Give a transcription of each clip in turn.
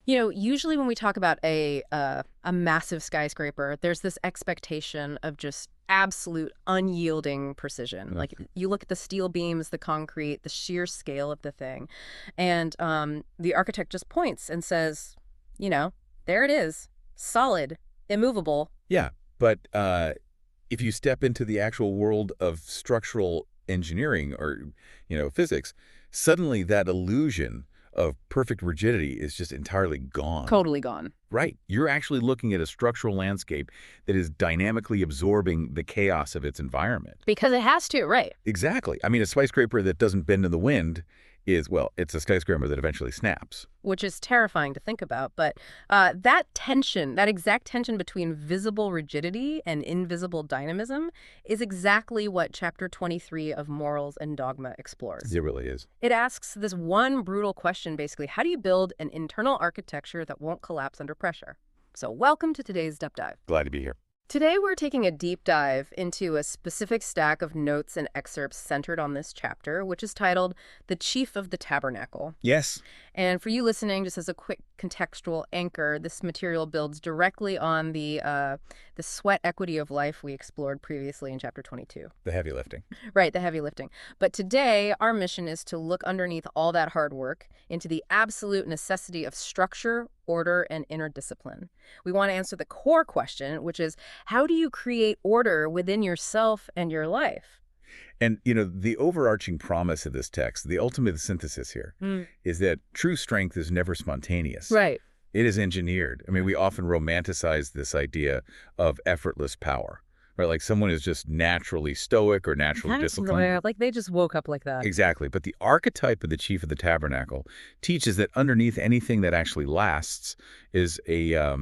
Usually when we talk about a massive skyscraper, there's this expectation of just absolute unyielding precision. Like you look at the steel beams, the concrete, the sheer scale of the thing, and the architect just points and says, there it is, solid, immovable. Yeah, but if you step into the actual world of structural engineering or, physics, suddenly that illusion of perfect rigidity is just entirely gone. Totally gone. Right. You're actually looking at a structural landscape that is dynamically absorbing the chaos of its environment. Because it has to, right? Exactly. I mean, a skyscraper that doesn't bend in the wind is, well, it's a skyscraper that eventually snaps. Which is terrifying to think about. But that tension, that exact tension between visible rigidity and invisible dynamism is exactly what Chapter 23 of Morals and Dogma explores. It really is. It asks this one brutal question, basically. How do you build an internal architecture that won't collapse under pressure? So welcome to today's Deep Dive. Glad to be here. Today, we're taking a deep dive into a specific stack of notes and excerpts centered on this chapter, which is titled The Chief of the Tabernacle. Yes. And for you listening, just as a quick contextual anchor, this material builds directly on the sweat equity of life we explored previously in Chapter 22. The heavy lifting. Right, the heavy lifting. But today, our mission is to look underneath all that hard work into the absolute necessity of structure, order, and inner discipline. We want to answer the core question, which is, how do you create order within yourself and your life? And, the overarching promise of this text, the ultimate synthesis here, is that true strength is never spontaneous. Right. It is engineered. I mean, we often romanticize this idea of effortless power, right? Like someone is just naturally stoic or naturally disciplined. Like they just woke up like that. Exactly. But the archetype of the chief of the tabernacle teaches that underneath anything that actually lasts is a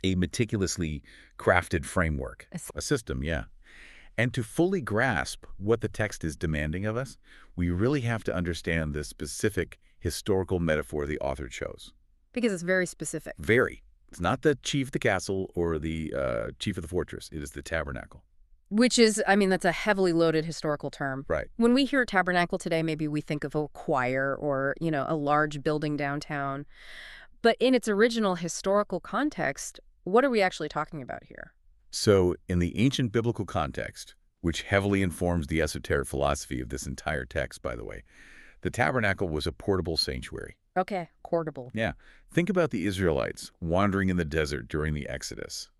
meticulously crafted framework, a system, yeah. And to fully grasp what the text is demanding of us, we really have to understand the specific historical metaphor the author chose. Because it's very specific. Very. It's not the chief of the castle or the chief of the fortress. It is the tabernacle. Which is, that's a heavily loaded historical term. Right. When we hear tabernacle today, maybe we think of a choir or, a large building downtown. But in its original historical context, what are we actually talking about here? So in the ancient biblical context, which heavily informs the esoteric philosophy of this entire text, by the way, the tabernacle was a portable sanctuary. Okay, portable. Yeah. Think about the Israelites wandering in the desert during the Exodus.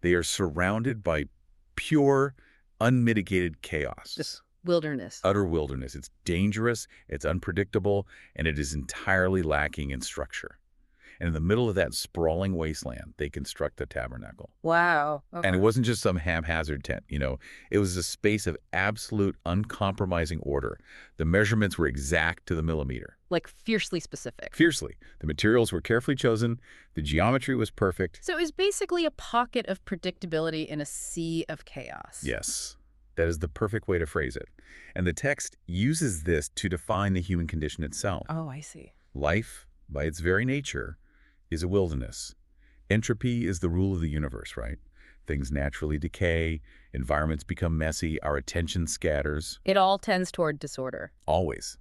They are surrounded by pure, unmitigated chaos. Just wilderness. Utter wilderness. It's dangerous, it's unpredictable, and it is entirely lacking in structure. And in the middle of that sprawling wasteland, they construct the tabernacle. Wow. Okay. And it wasn't just some haphazard tent, It was a space of absolute, uncompromising order. The measurements were exact to the millimeter. Like fiercely specific. Fiercely. The materials were carefully chosen. The geometry was perfect. So it was basically a pocket of predictability in a sea of chaos. Yes. That is the perfect way to phrase it. And the text uses this to define the human condition itself. Oh, I see. Life, by its very nature, is a wilderness. Entropy is the rule of the universe, right? Things naturally decay, environments become messy, our attention scatters. It all tends toward disorder. Always.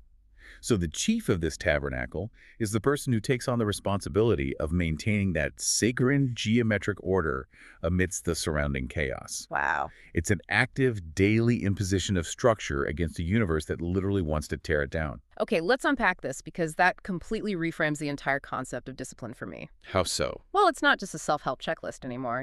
So the chief of this tabernacle is the person who takes on the responsibility of maintaining that sacred geometric order amidst the surrounding chaos. Wow. It's an active daily imposition of structure against a universe that literally wants to tear it down. Okay, let's unpack this because that completely reframes the entire concept of discipline for me. How so? Well, it's not just a self-help checklist anymore,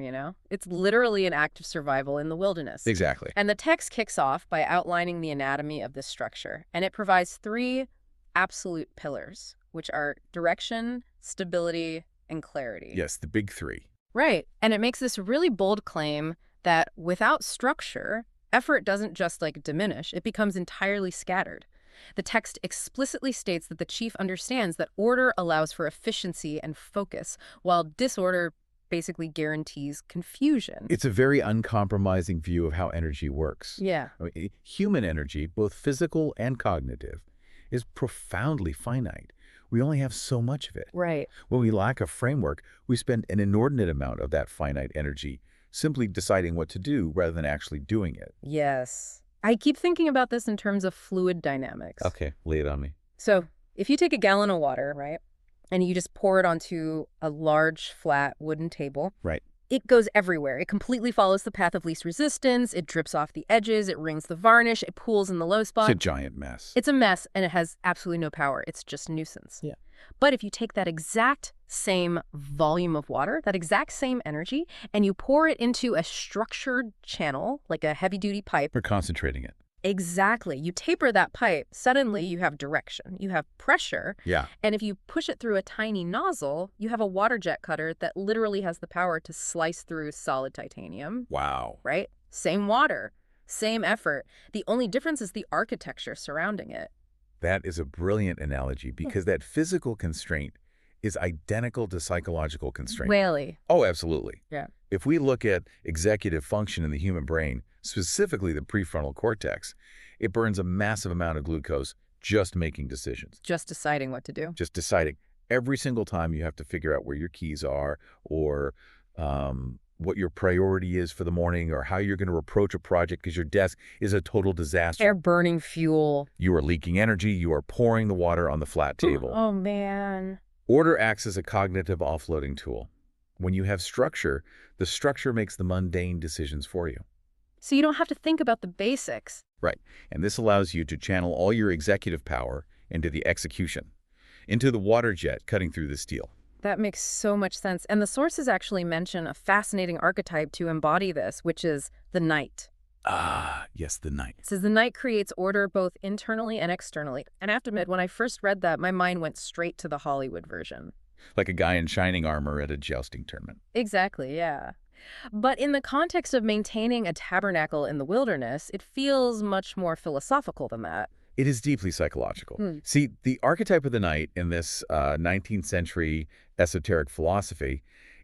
It's literally an act of survival in the wilderness. Exactly. And the text kicks off by outlining the anatomy of this structure, and it provides three absolute pillars, which are direction, stability, and clarity. Yes, the big three. Right. And it makes this really bold claim that without structure, effort doesn't just diminish, it becomes entirely scattered. The text explicitly states that the chief understands that order allows for efficiency and focus, while disorder basically guarantees confusion. It's a very uncompromising view of how energy works. Yeah. Human energy, both physical and cognitive, is profoundly finite. We only have so much of it. Right. When we lack a framework, we spend an inordinate amount of that finite energy simply deciding what to do rather than actually doing it. Yes. I keep thinking about this in terms of fluid dynamics. Okay, lay it on me. So if you take a gallon of water, right, and you just pour it onto a large, flat wooden table. Right. It goes everywhere. It completely follows the path of least resistance. It drips off the edges. It rings the varnish. It pools in the low spot. It's a giant mess. It's a mess, and it has absolutely no power. It's just nuisance. Yeah. But if you take that exact same volume of water, that exact same energy, and you pour it into a structured channel, like a heavy-duty pipe. We're concentrating it. Exactly. You taper that pipe, suddenly you have direction. You have pressure. Yeah. And if you push it through a tiny nozzle, you have a water jet cutter that literally has the power to slice through solid titanium. Wow. Right? Same water, same effort. The only difference is the architecture surrounding it. That is a brilliant analogy because that physical constraint is identical to psychological constraint. Really? Oh, absolutely. Yeah. If we look at executive function in the human brain, specifically the prefrontal cortex, it burns a massive amount of glucose just making decisions. Just deciding what to do. Just deciding. Every single time you have to figure out where your keys are or what your priority is for the morning or how you're going to approach a project because your desk is a total disaster. They're burning fuel. You are leaking energy. You are pouring the water on the flat table. Oh, man. Order acts as a cognitive offloading tool. When you have structure, the structure makes the mundane decisions for you. So you don't have to think about the basics. Right. And this allows you to channel all your executive power into the execution, into the water jet cutting through the steel. That makes so much sense. And the sources actually mention a fascinating archetype to embody this, which is the knight. Ah, yes, the knight. It says the knight creates order both internally and externally. And I have to admit, when I first read that, my mind went straight to the Hollywood version. Like a guy in shining armor at a jousting tournament. Exactly, yeah. But in the context of maintaining a tabernacle in the wilderness, it feels much more philosophical than that. It is deeply psychological. See, the archetype of the knight in this 19th century esoteric philosophy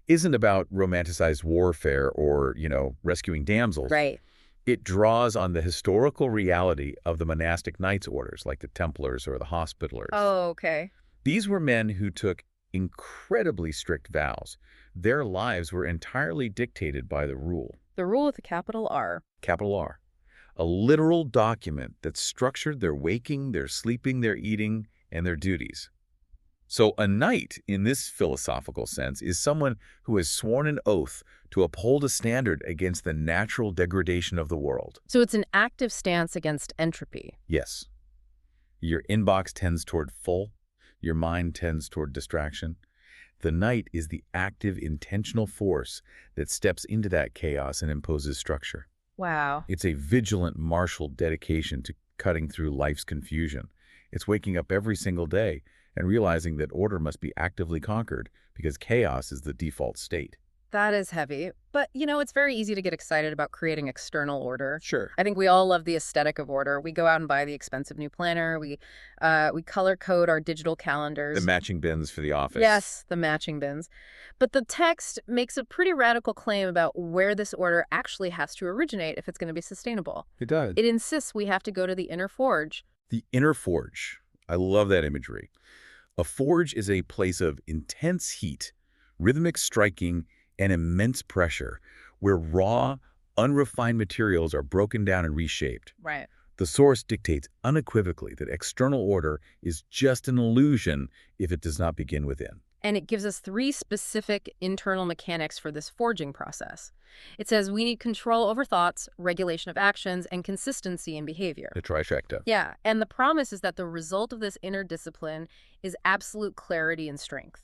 isn't about romanticized warfare or, rescuing damsels. Right. It draws on the historical reality of the monastic knights orders, like the Templars or the Hospitallers. Oh, okay. These were men who took incredibly strict vows. Their lives were entirely dictated by the rule. The rule with a capital R. Capital R. A literal document that structured their waking, their sleeping, their eating, and their duties. So a knight, in this philosophical sense, is someone who has sworn an oath to uphold a standard against the natural degradation of the world. So it's an active stance against entropy. Yes. Your inbox tends toward full. Your mind tends toward distraction. The knight is the active, intentional force that steps into that chaos and imposes structure. Wow. It's a vigilant, martial dedication to cutting through life's confusion. It's waking up every single day and realizing that order must be actively conquered because chaos is the default state. That is heavy. But, it's very easy to get excited about creating external order. Sure. I think we all love the aesthetic of order. We go out and buy the expensive new planner. We color code our digital calendars. The matching bins for the office. Yes, the matching bins. But the text makes a pretty radical claim about where this order actually has to originate if it's going to be sustainable. It does. It insists we have to go to the inner forge. The inner forge. I love that imagery. A forge is a place of intense heat, rhythmic striking, and immense pressure, where raw, unrefined materials are broken down and reshaped. Right. The source dictates unequivocally that external order is just an illusion if it does not begin within. And it gives us 3 specific internal mechanics for this forging process. It says we need control over thoughts, regulation of actions, and consistency in behavior. The trifecta. Yeah, and the promise is that the result of this inner discipline is absolute clarity and strength.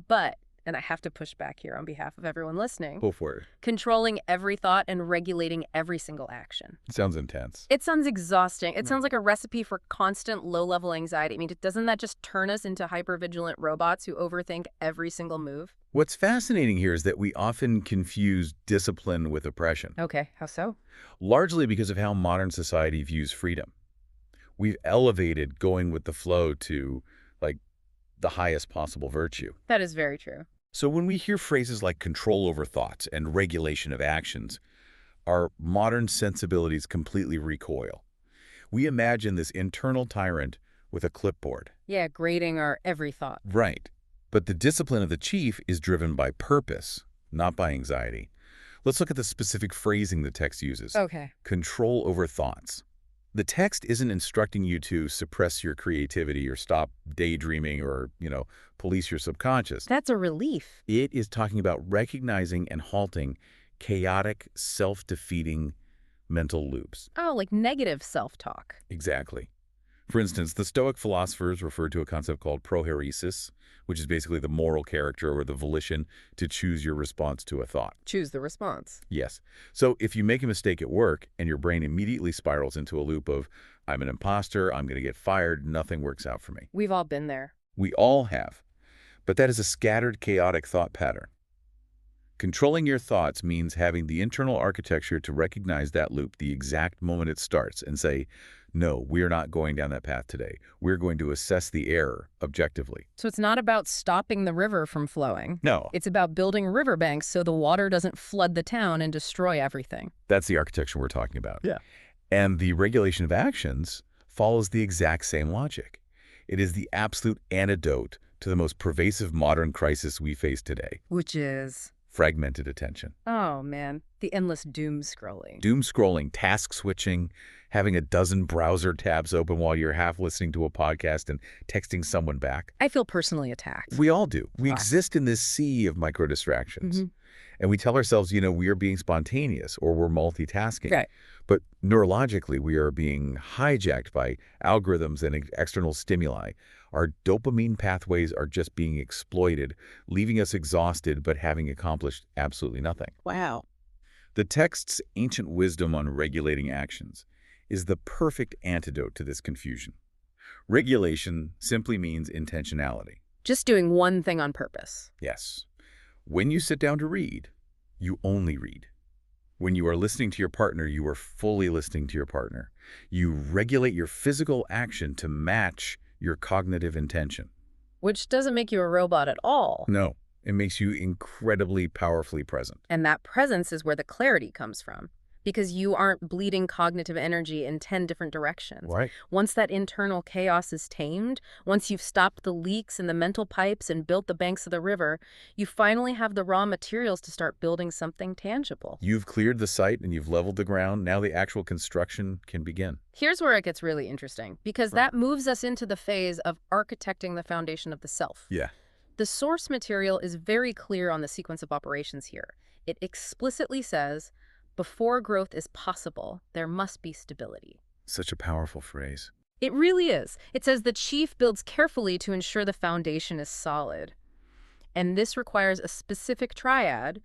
But, and I have to push back here on behalf of everyone listening, Go for it. controlling every thought and regulating every single action. It sounds intense. It sounds exhausting. It sounds like a recipe for constant low-level anxiety. I mean, doesn't that just turn us into hyper-vigilant robots who overthink every single move? What's fascinating here is that we often confuse discipline with oppression, Okay, how so? largely because of how modern society views freedom. We've elevated going with the flow to, the highest possible virtue. That is very true. So when we hear phrases like control over thoughts and regulation of actions, our modern sensibilities completely recoil. We imagine this internal tyrant with a clipboard. Yeah, grading our every thought. Right. But the discipline of the chief is driven by purpose, not by anxiety. Let's look at the specific phrasing the text uses. Okay. Control over thoughts. The text isn't instructing you to suppress your creativity or stop daydreaming or, police your subconscious. That's a relief. It is talking about recognizing and halting chaotic, self-defeating mental loops. Oh, like negative self-talk. Exactly. For instance, the Stoic philosophers referred to a concept called prohairesis, which is basically the moral character or the volition to choose your response to a thought. Choose the response. Yes. So if you make a mistake at work and your brain immediately spirals into a loop of, I'm an imposter, I'm going to get fired, nothing works out for me. We've all been there. We all have. But that is a scattered, chaotic thought pattern. Controlling your thoughts means having the internal architecture to recognize that loop the exact moment it starts and say, no, we're not going down that path today. We're going to assess the error objectively. So it's not about stopping the river from flowing. No. It's about building riverbanks so the water doesn't flood the town and destroy everything. That's the architecture we're talking about. Yeah. And the regulation of actions follows the exact same logic. It is the absolute antidote to the most pervasive modern crisis we face today. Which is? Fragmented attention. Oh, man. The endless doom scrolling. Doom scrolling, task switching, having a dozen browser tabs open while you're half listening to a podcast and texting someone back. I feel personally attacked. We all do. We exist in this sea of micro distractions. And we tell ourselves, we are being spontaneous or we're multitasking. Right. But neurologically, we are being hijacked by algorithms and external stimuli. Our dopamine pathways are just being exploited, leaving us exhausted but having accomplished absolutely nothing. Wow. The text's ancient wisdom on regulating actions is the perfect antidote to this confusion. Regulation simply means intentionality. Just doing one thing on purpose. Yes. When you sit down to read, you only read. When you are listening to your partner, you are fully listening to your partner. You regulate your physical action to match your cognitive intention. Which doesn't make you a robot at all. No, it makes you incredibly powerfully present. And that presence is where the clarity comes from. Because you aren't bleeding cognitive energy in 10 different directions. Right. Once that internal chaos is tamed, once you've stopped the leaks in the mental pipes and built the banks of the river, you finally have the raw materials to start building something tangible. You've cleared the site and you've leveled the ground. Now the actual construction can begin. Here's where it gets really interesting, because that moves us into the phase of architecting the foundation of the self. Yeah. The source material is very clear on the sequence of operations here. It explicitly says, before growth is possible, there must be stability. Such a powerful phrase. It really is. It says the chief builds carefully to ensure the foundation is solid. And this requires a specific triad: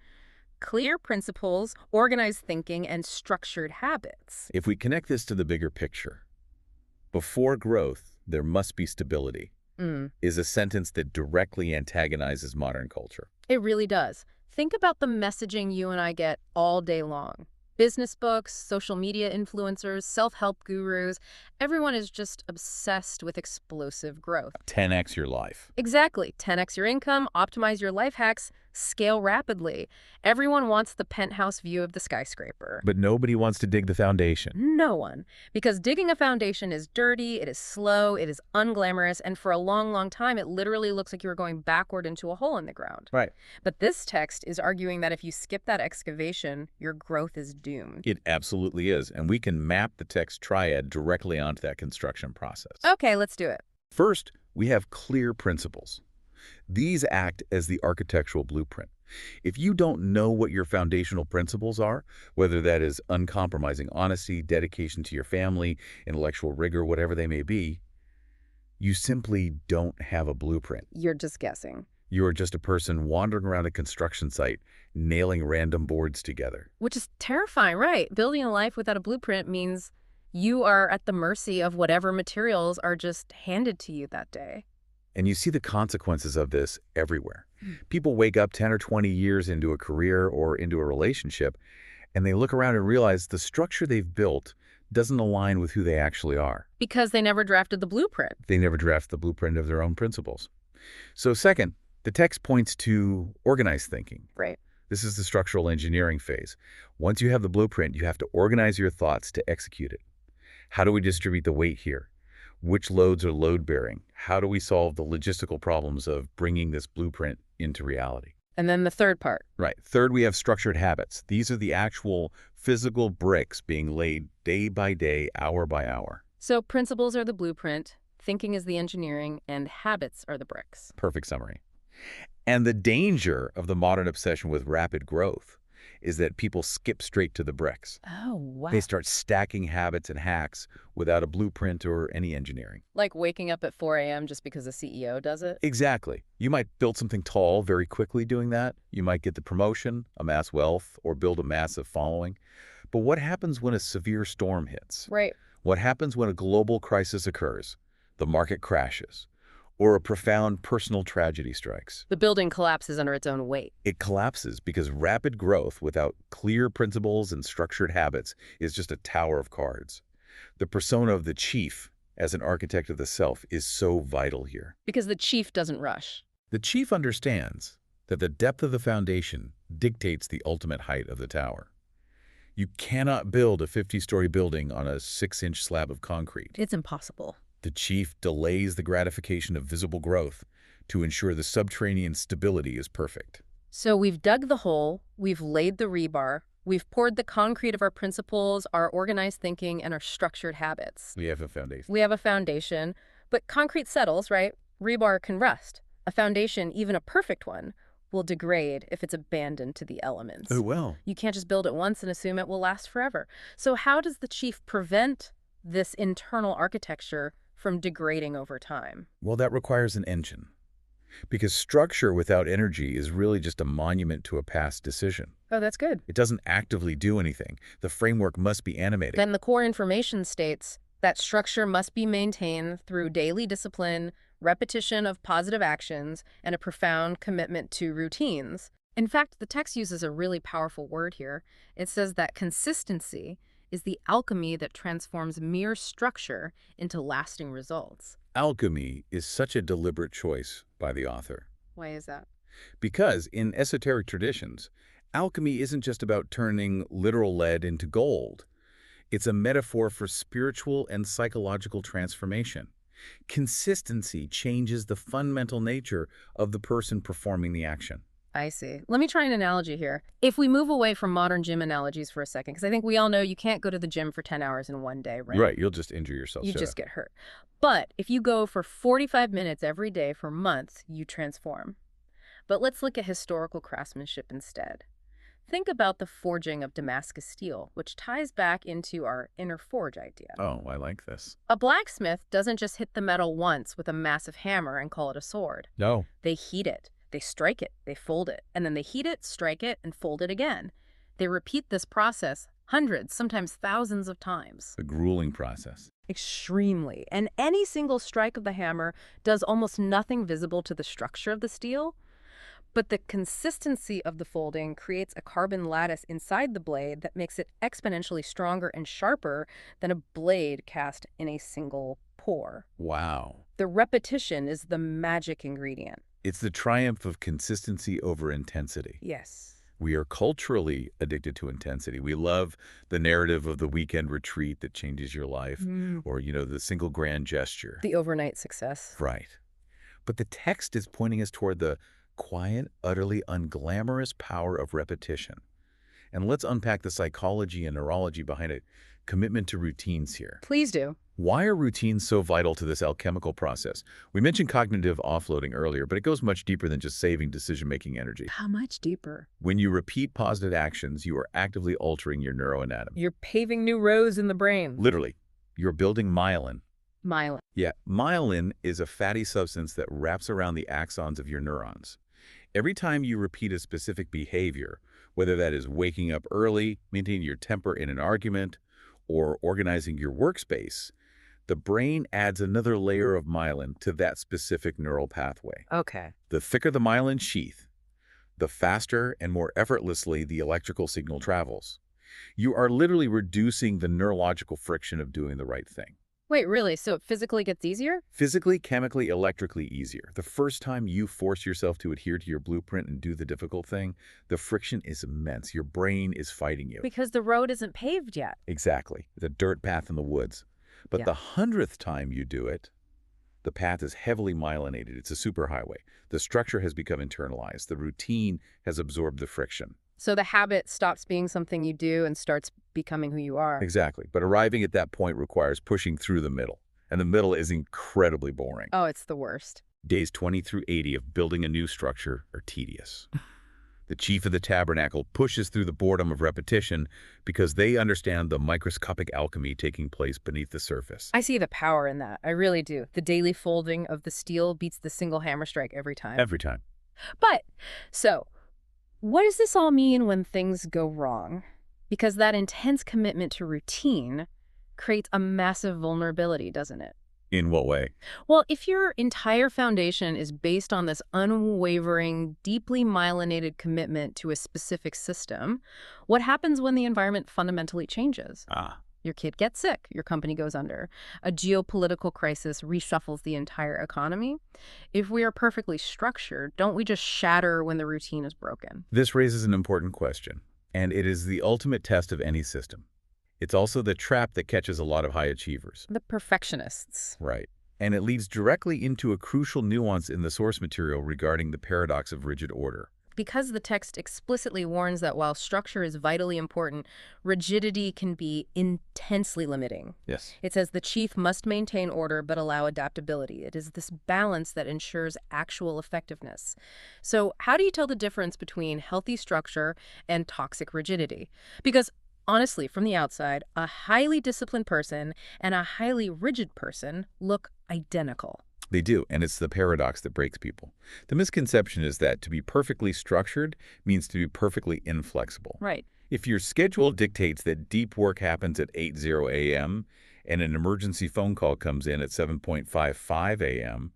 clear principles, organized thinking, and structured habits. If we connect this to the bigger picture, before growth, there must be stability, is a sentence that directly antagonizes modern culture. It really does. Think about the messaging you and I get all day long. Business books, social media influencers, self-help gurus. Everyone is just obsessed with explosive growth. 10x your life. Exactly. 10x your income, optimize your life hacks, scale rapidly. Everyone wants the penthouse view of the skyscraper. But nobody wants to dig the foundation. No one. Because digging a foundation is dirty, it is slow, it is unglamorous, and for a long, long time, it literally looks like you were going backward into a hole in the ground. Right. But this text is arguing that if you skip that excavation, your growth is doomed. It absolutely is. And we can map the text triad directly onto that construction process. Okay, let's do it. First, we have clear principles. These act as the architectural blueprint. If you don't know what your foundational principles are, whether that is uncompromising honesty, dedication to your family, intellectual rigor, whatever they may be, you simply don't have a blueprint. You're just guessing. You are just a person wandering around a construction site, nailing random boards together. Which is terrifying, right? Building a life without a blueprint means you are at the mercy of whatever materials are just handed to you that day. And you see the consequences of this everywhere. People wake up 10 or 20 years into a career or into a relationship, and they look around and realize the structure they've built doesn't align with who they actually are. Because they never drafted the blueprint. They never drafted the blueprint of their own principles. So second, the text points to organized thinking. Right. This is the structural engineering phase. Once you have the blueprint, you have to organize your thoughts to execute it. How do we distribute the weight here? Which loads are load-bearing? How do we solve the logistical problems of bringing this blueprint into reality? And then the third part. Right. Third, we have structured habits. These are the actual physical bricks being laid day by day, hour by hour. So principles are the blueprint, thinking is the engineering, and habits are the bricks. Perfect summary. And the danger of the modern obsession with rapid growth is that people skip straight to the bricks. Oh, wow. They start stacking habits and hacks without a blueprint or any engineering. Like waking up at 4 a.m. just because the CEO does it? Exactly. You might build something tall very quickly doing that. You might get the promotion, amass wealth, or build a massive following. But what happens when a severe storm hits? Right. What happens when a global crisis occurs? The market crashes, or a profound personal tragedy strikes. The building collapses under its own weight. It collapses because rapid growth without clear principles and structured habits is just a tower of cards. The persona of the chief as an architect of the self is so vital here. Because the chief doesn't rush. The chief understands that the depth of the foundation dictates the ultimate height of the tower. You cannot build a 50-story building on a 6-inch slab of concrete. It's impossible. The chief delays the gratification of visible growth to ensure the subterranean stability is perfect. So we've dug the hole, we've laid the rebar, we've poured the concrete of our principles, our organized thinking, and our structured habits. We have a foundation. We have a foundation, but concrete settles, right? Rebar can rust. A foundation, even a perfect one, will degrade if it's abandoned to the elements. Oh, well. You can't just build it once and assume it will last forever. So how does the chief prevent this internal architecture from degrading over time? Well, that requires an engine. Because structure without energy is really just a monument to a past decision. Oh, that's good. It doesn't actively do anything. The framework must be animated. Then the core information states that structure must be maintained through daily discipline, repetition of positive actions, and a profound commitment to routines. In fact, the text uses a really powerful word here. It says that consistency is the alchemy that transforms mere structure into lasting results. Alchemy is such a deliberate choice by the author. Why is that? Because in esoteric traditions, alchemy isn't just about turning literal lead into gold. It's a metaphor for spiritual and psychological transformation. Consistency changes the fundamental nature of the person performing the action. I see. Let me try an analogy here. If we move away from modern gym analogies for a second, because I think we all know you can't go to the gym for 10 hours in one day, right? Right, you'll just injure yourself. You just get hurt. But if you go for 45 minutes every day for months, you transform. But let's look at historical craftsmanship instead. Think about the forging of Damascus steel, which ties back into our inner forge idea. Oh, I like this. A blacksmith doesn't just hit the metal once with a massive hammer and call it a sword. No. They heat it. They strike it, they fold it, and then they heat it, strike it, and fold it again. They repeat this process hundreds, sometimes thousands of times. A grueling process. Extremely. And any single strike of the hammer does almost nothing visible to the structure of the steel, but the consistency of the folding creates a carbon lattice inside the blade that makes it exponentially stronger and sharper than a blade cast in a single pour. Wow. The repetition is the magic ingredient. It's the triumph of consistency over intensity. Yes. We are culturally addicted to intensity. We love the narrative of the weekend retreat that changes your life, or, the single grand gesture. The overnight success. Right. But the text is pointing us toward the quiet, utterly unglamorous power of repetition. And let's unpack the psychology and neurology behind a commitment to routines here. Please do. Why are routines so vital to this alchemical process? We mentioned cognitive offloading earlier, but it goes much deeper than just saving decision-making energy. How much deeper? When you repeat positive actions, you are actively altering your neuroanatomy. You're paving new roads in the brain. Literally, you're building myelin. Myelin. Yeah, myelin is a fatty substance that wraps around the axons of your neurons. Every time you repeat a specific behavior, whether that is waking up early, maintaining your temper in an argument, or organizing your workspace, the brain adds another layer of myelin to that specific neural pathway. Okay. The thicker the myelin sheath, the faster and more effortlessly the electrical signal travels. You are literally reducing the neurological friction of doing the right thing. Wait, really? So it physically gets easier? Physically, chemically, electrically easier. The first time you force yourself to adhere to your blueprint and do the difficult thing, the friction is immense. Your brain is fighting you. Because the road isn't paved yet. Exactly. It's a dirt path in the woods. But the 100th time you do it, The path is heavily myelinated. It's a superhighway. The structure has become internalized. The routine has absorbed the friction. So the habit stops being something you do and starts becoming who you are. Exactly. But arriving at that point requires pushing through the middle. And the middle is incredibly boring. Oh, it's the worst. Days 20 through 80 of building a new structure are tedious. The chief of the Tabernacle pushes through the boredom of repetition because they understand the microscopic alchemy taking place beneath the surface. I see the power in that. I really do. The daily folding of the steel beats the single hammer strike every time. Every time. But, so, what does this all mean when things go wrong? Because that intense commitment to routine creates a massive vulnerability, doesn't it? In what way? Well, if your entire foundation is based on this unwavering, deeply myelinated commitment to a specific system, what happens when the environment fundamentally changes? Your kid gets sick, your company goes under. A geopolitical crisis reshuffles the entire economy. If we are perfectly structured, don't we just shatter when the routine is broken? This raises an important question, and it is the ultimate test of any system. It's also the trap that catches a lot of high achievers. The perfectionists. Right. And it leads directly into a crucial nuance in the source material regarding the paradox of rigid order. Because the text explicitly warns that while structure is vitally important, rigidity can be intensely limiting. Yes. It says the chief must maintain order but allow adaptability. It is this balance that ensures actual effectiveness. So how do you tell the difference between healthy structure and toxic rigidity? Because honestly, from the outside, a highly disciplined person and a highly rigid person look identical. They do, and it's the paradox that breaks people. The misconception is that to be perfectly structured means to be perfectly inflexible. Right. If your schedule dictates that deep work happens at 8:00 a.m. and an emergency phone call comes in at 7:55 a.m.,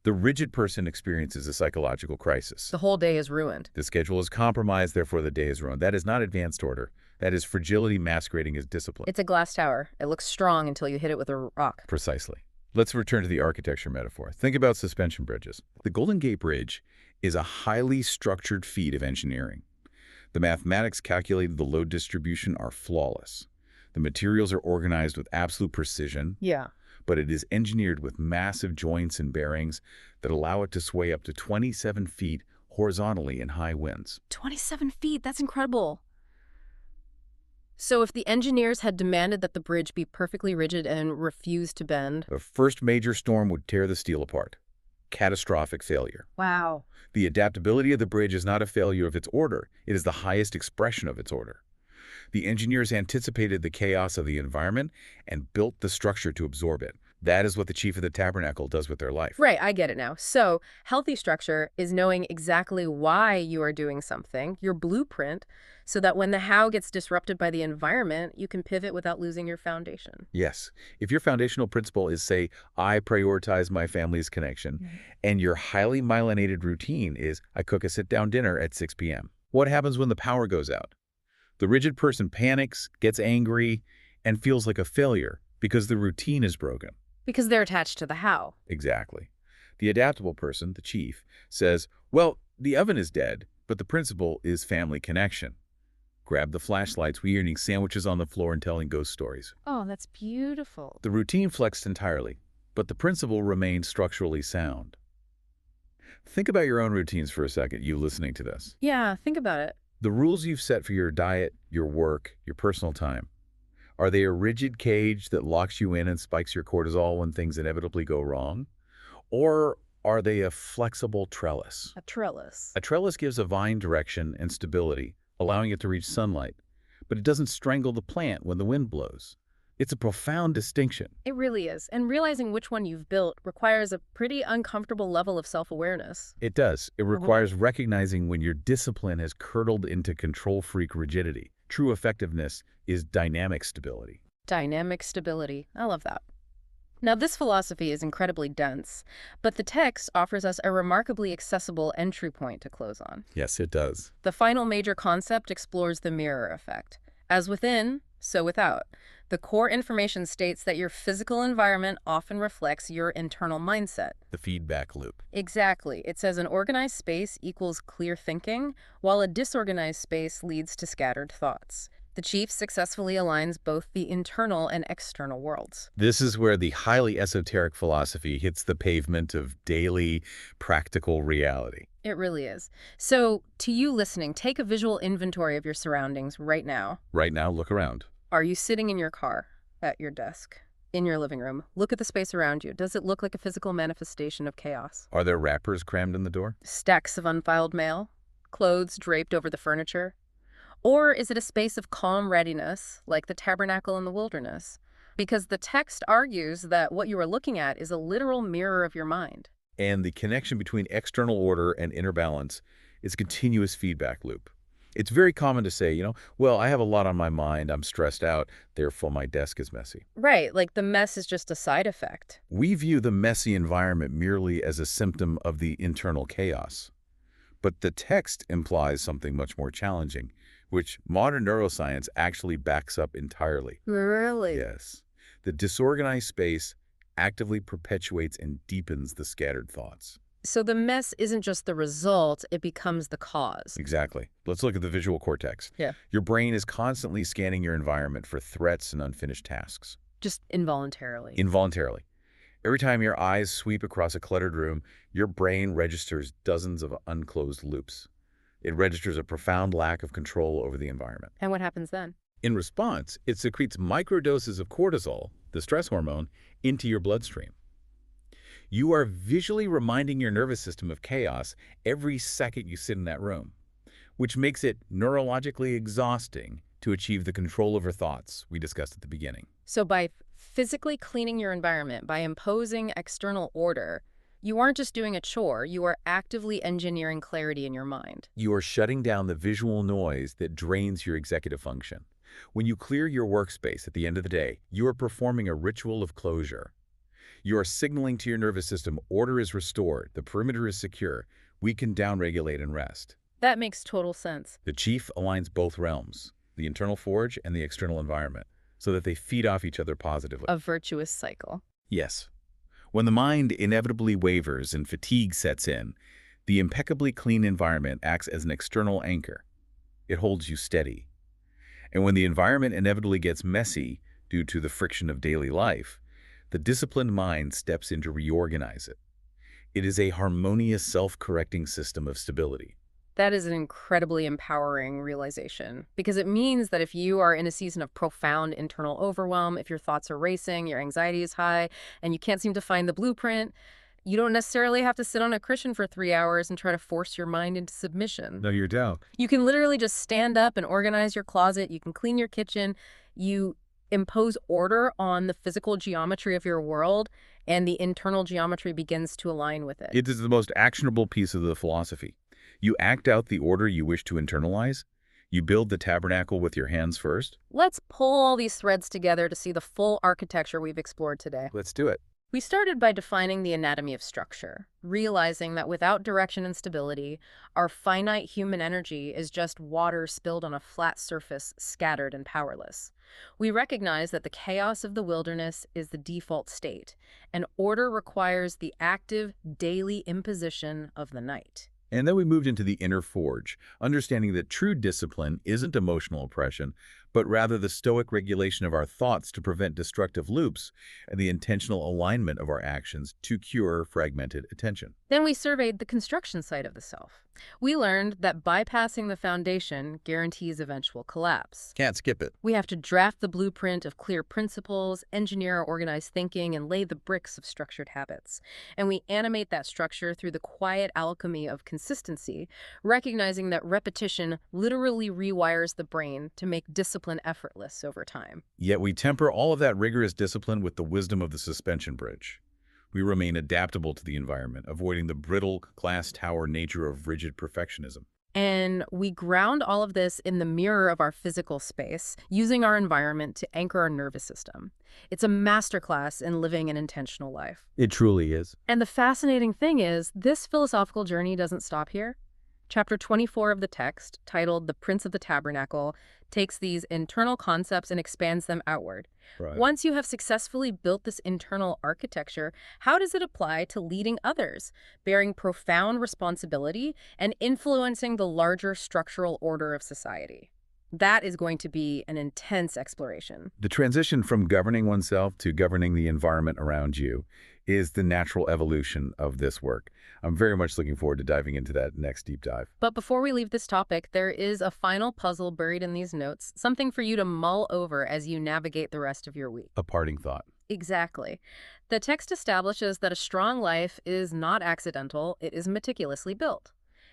the rigid person experiences a psychological crisis. The whole day is ruined. The schedule is compromised, therefore the day is ruined. That is not advanced order. That is fragility masquerading as discipline. It's a glass tower. It looks strong until you hit it with a rock. Precisely. Let's return to the architecture metaphor. Think about suspension bridges. The Golden Gate Bridge is a highly structured feat of engineering. The mathematics calculated the load distribution are flawless. The materials are organized with absolute precision. Yeah. But it is engineered with massive joints and bearings that allow it to sway up to 27 feet horizontally in high winds. 27 feet, that's incredible. So if the engineers had demanded that the bridge be perfectly rigid and refused to bend... The first major storm would tear the steel apart. Catastrophic failure. Wow. The adaptability of the bridge is not a failure of its order. It is the highest expression of its order. The engineers anticipated the chaos of the environment and built the structure to absorb it. That is what the chief of the Tabernacle does with their life. Right, I get it now. So, healthy structure is knowing exactly why you are doing something, your blueprint, so that when the how gets disrupted by the environment, you can pivot without losing your foundation. Yes. If your foundational principle is, say, I prioritize my family's connection, and your highly myelinated routine is, I cook a sit-down dinner at 6 p.m., what happens when the power goes out? The rigid person panics, gets angry, and feels like a failure because the routine is broken. Because they're attached to the how. Exactly. The adaptable person, the chief, says, well, the oven is dead, but the principle is family connection. Grab the flashlights, we're eating sandwiches on the floor and telling ghost stories. Oh, that's beautiful. The routine flexed entirely, but the principle remained structurally sound. Think about your own routines for a second, you listening to this. Yeah, think about it. The rules you've set for your diet, your work, your personal time. Are they a rigid cage that locks you in and spikes your cortisol when things inevitably go wrong? Or are they a flexible trellis? A trellis. A trellis gives a vine direction and stability, allowing it to reach sunlight, but it doesn't strangle the plant when the wind blows. It's a profound distinction. It really is. And realizing which one you've built requires a pretty uncomfortable level of self-awareness. It does. It requires recognizing when your discipline has curdled into control-freak rigidity. True effectiveness is dynamic stability. Dynamic stability. I love that. Now, this philosophy is incredibly dense, but the text offers us a remarkably accessible entry point to close on. Yes, it does. The final major concept explores the mirror effect. As within, so without. The core information states that your physical environment often reflects your internal mindset. The feedback loop. Exactly. It says an organized space equals clear thinking, while a disorganized space leads to scattered thoughts. The chief successfully aligns both the internal and external worlds. This is where the highly esoteric philosophy hits the pavement of daily, practical reality. It really is. So, to you listening, take a visual inventory of your surroundings right now. Right now, look around. Are you sitting in your car, at your desk, in your living room? Look at the space around you. Does it look like a physical manifestation of chaos? Are there wrappers crammed in the door? Stacks of unfiled mail? Clothes draped over the furniture? Or is it a space of calm readiness, like the tabernacle in the wilderness? Because the text argues that what you are looking at is a literal mirror of your mind. And the connection between external order and inner balance is a continuous feedback loop. It's very common to say, well, I have a lot on my mind, I'm stressed out, therefore my desk is messy. Right, like the mess is just a side effect. We view the messy environment merely as a symptom of the internal chaos. But the text implies something much more challenging, which modern neuroscience actually backs up entirely. Really? Yes. The disorganized space actively perpetuates and deepens the scattered thoughts. So the mess isn't just the result, it becomes the cause. Exactly. Let's look at the visual cortex. Yeah. Your brain is constantly scanning your environment for threats and unfinished tasks. Just involuntarily. Involuntarily. Every time your eyes sweep across a cluttered room, your brain registers dozens of unclosed loops. It registers a profound lack of control over the environment. And what happens then? In response, it secretes microdoses of cortisol, the stress hormone, into your bloodstream. You are visually reminding your nervous system of chaos every second you sit in that room, which makes it neurologically exhausting to achieve the control over thoughts we discussed at the beginning. So by physically cleaning your environment, by imposing external order, you aren't just doing a chore, you are actively engineering clarity in your mind. You are shutting down the visual noise that drains your executive function. When you clear your workspace at the end of the day, you are performing a ritual of closure. You are signaling to your nervous system order is restored, the perimeter is secure, we can downregulate and rest. That makes total sense. The chief aligns both realms, the internal forge and the external environment, so that they feed off each other positively. A virtuous cycle. Yes. When the mind inevitably wavers and fatigue sets in, the impeccably clean environment acts as an external anchor. It holds you steady. And when the environment inevitably gets messy due to the friction of daily life, the disciplined mind steps in to reorganize it. It is a harmonious, self-correcting system of stability. That is an incredibly empowering realization, because it means that if you are in a season of profound internal overwhelm, if your thoughts are racing, your anxiety is high, and you can't seem to find the blueprint, you don't necessarily have to sit on a cushion for 3 hours and try to force your mind into submission. No, you don't. You can literally just stand up and organize your closet. You can clean your kitchen. You impose order on the physical geometry of your world, and the internal geometry begins to align with it. It is the most actionable piece of the philosophy. You act out the order you wish to internalize. You build the tabernacle with your hands first. Let's pull all these threads together to see the full architecture we've explored today. Let's do it. We started by defining the anatomy of structure, realizing that without direction and stability, our finite human energy is just water spilled on a flat surface, scattered and powerless. We recognize that the chaos of the wilderness is the default state, and order requires the active, daily imposition of the night. And then we moved into the inner forge, understanding that true discipline isn't emotional oppression, but rather the stoic regulation of our thoughts to prevent destructive loops and the intentional alignment of our actions to cure fragmented attention. Then we surveyed the construction side of the self. We learned that bypassing the foundation guarantees eventual collapse. Can't skip it. We have to draft the blueprint of clear principles, engineer our organized thinking, and lay the bricks of structured habits. And we animate that structure through the quiet alchemy of consistency, recognizing that repetition literally rewires the brain to make discipline effortless over time. Yet we temper all of that rigorous discipline with the wisdom of the suspension bridge. We remain adaptable to the environment, avoiding the brittle, glass tower nature of rigid perfectionism. And we ground all of this in the mirror of our physical space, using our environment to anchor our nervous system. It's a masterclass in living an intentional life. It truly is. And the fascinating thing is, this philosophical journey doesn't stop here. Chapter 24 of the text, titled The Prince of the Tabernacle, takes these internal concepts and expands them outward. Right. Once you have successfully built this internal architecture, how does it apply to leading others, bearing profound responsibility and influencing the larger structural order of society? That is going to be an intense exploration. The transition from governing oneself to governing the environment around you is the natural evolution of this work. I'm very much looking forward to diving into that next deep dive. But before we leave this topic, there is a final puzzle buried in these notes, something for you to mull over as you navigate the rest of your week. A parting thought. Exactly. The text establishes that a strong life is not accidental, it is meticulously built.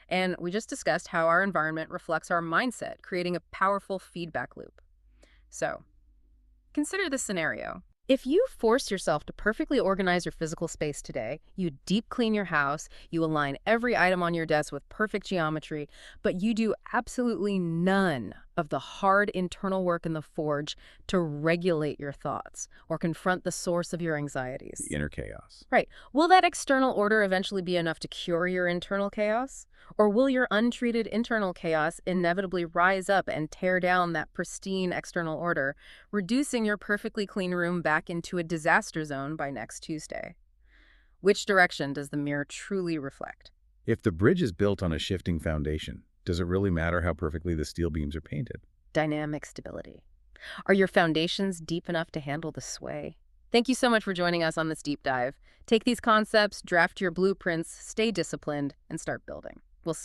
And we just discussed how our environment reflects our mindset, creating a powerful feedback loop. So, consider this scenario. If you force yourself to perfectly organize your physical space today, you deep clean your house, you align every item on your desk with perfect geometry, but you do absolutely none of the hard internal work in the forge to regulate your thoughts or confront the source of your anxieties. The inner chaos. Right. Will that external order eventually be enough to cure your internal chaos? Or will your untreated internal chaos inevitably rise up and tear down that pristine external order, reducing your perfectly clean room back into a disaster zone by next Tuesday? Which direction does the mirror truly reflect? If the bridge is built on a shifting foundation, does it really matter how perfectly the steel beams are painted? Dynamic stability. Are your foundations deep enough to handle the sway? Thank you so much for joining us on this deep dive. Take these concepts, draft your blueprints, stay disciplined, and start building. We'll see you